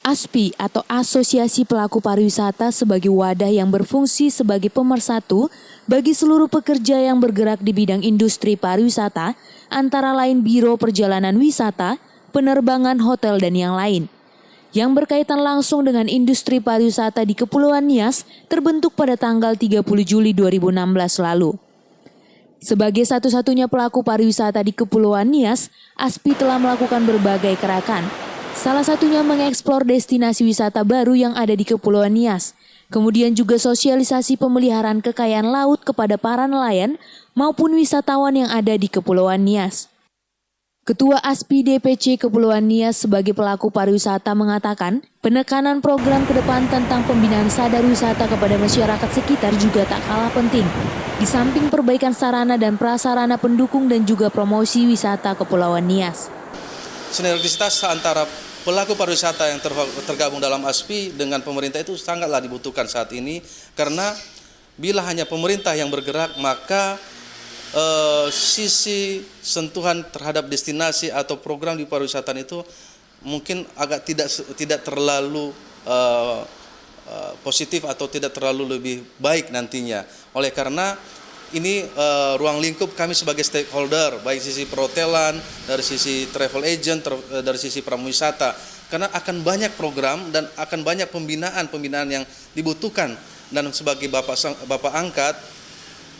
ASPI atau Asosiasi Pelaku Pariwisata sebagai wadah yang berfungsi sebagai pemersatu bagi seluruh pekerja yang bergerak di bidang industri pariwisata, antara lain Biro Perjalanan Wisata, penerbangan, hotel, dan yang lain. Yang berkaitan langsung dengan industri pariwisata di Kepulauan Nias terbentuk pada tanggal 30 Juli 2016 lalu. Sebagai satu-satunya pelaku pariwisata di Kepulauan Nias, ASPI telah melakukan berbagai gerakan. Salah satunya mengeksplor destinasi wisata baru yang ada di Kepulauan Nias. Kemudian juga sosialisasi pemeliharaan kekayaan laut kepada para nelayan maupun wisatawan yang ada di Kepulauan Nias. Ketua ASPI DPC Kepulauan Nias sebagai pelaku pariwisata mengatakan, penekanan program ke depan tentang pembinaan sadar wisata kepada masyarakat sekitar juga tak kalah penting. Di samping perbaikan sarana dan prasarana pendukung dan juga promosi wisata Kepulauan Nias. Sinergisitas antara pelaku pariwisata yang tergabung dalam ASPI dengan pemerintah itu sangatlah dibutuhkan saat ini, karena bila hanya pemerintah yang bergerak maka sisi sentuhan terhadap destinasi atau program di pariwisata itu mungkin agak tidak terlalu positif atau tidak terlalu lebih baik nantinya. Oleh karena ini ruang lingkup kami sebagai stakeholder, baik sisi perhotelan, dari sisi travel agent, dari sisi pramuwisata, karena akan banyak program dan akan banyak pembinaan yang dibutuhkan. Dan sebagai Bapak angkat,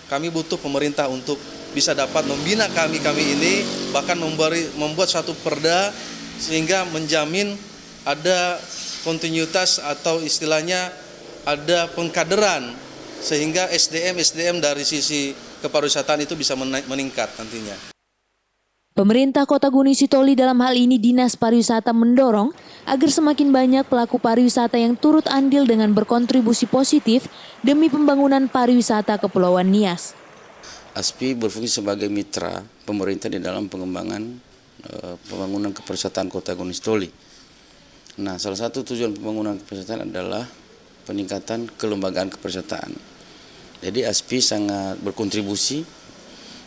kami butuh pemerintah untuk bisa dapat membina kami ini, bahkan membuat suatu perda sehingga menjamin ada kontinuitas atau istilahnya ada pengkaderan, sehingga SDM dari sisi kepariwisataan itu bisa meningkat nantinya. Pemerintah Kota Gunung Sitoli dalam hal ini Dinas Pariwisata mendorong agar semakin banyak pelaku pariwisata yang turut andil dengan berkontribusi positif demi pembangunan pariwisata Kepulauan Nias. ASPI berfungsi sebagai mitra pemerintah di dalam pengembangan pembangunan kepariwisataan Kota Gunung Sitoli. Nah, salah satu tujuan pembangunan kepariwisataan adalah peningkatan kelembagaan kepariwisataan. Jadi ASPI sangat berkontribusi.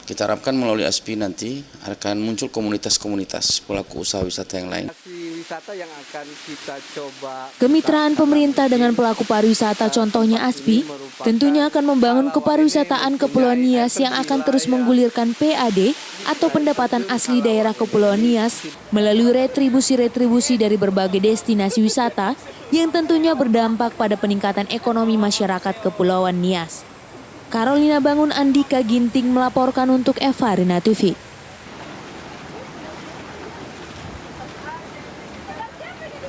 Kita harapkan melalui ASPI nanti akan muncul komunitas-komunitas pelaku usaha wisata yang lain. Wisata yang akan kita coba. Kemitraan pemerintah dengan pelaku pariwisata contohnya ASPI tentunya akan membangun kepariwisataan Kepulauan Nias yang akan terus menggulirkan PAD atau pendapatan asli daerah Kepulauan Nias melalui retribusi-retribusi dari berbagai destinasi wisata yang tentunya berdampak pada peningkatan ekonomi masyarakat Kepulauan Nias. Carolina Bangun, Andika Ginting melaporkan untuk Eva Rina TV.